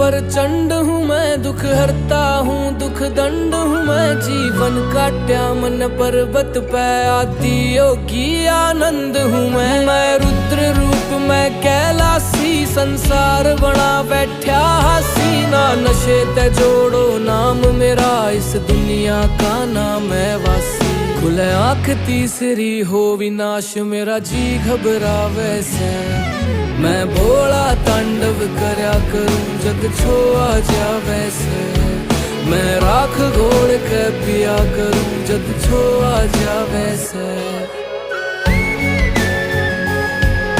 प्रचंड हूँ मैं, दुख हरता हूँ दुख दंड हूँ मैं। जीवन काट्या मन पर्वत पे आदि योगी आनंद हूँ मैं रुद्र रूप मैं कैलासी, संसार बना बैठा हसी। ना नशे ते जोड़ो नाम मेरा, इस दुनिया का नाम है वासी। खुले आँख तीसरी हो विनाश मेरा, जी घबरावे से। मैं भोला तांडव करया करूं जग छोआ जावे से। मैं राख घोड़ के पिया करूं जग छोआ जावे से।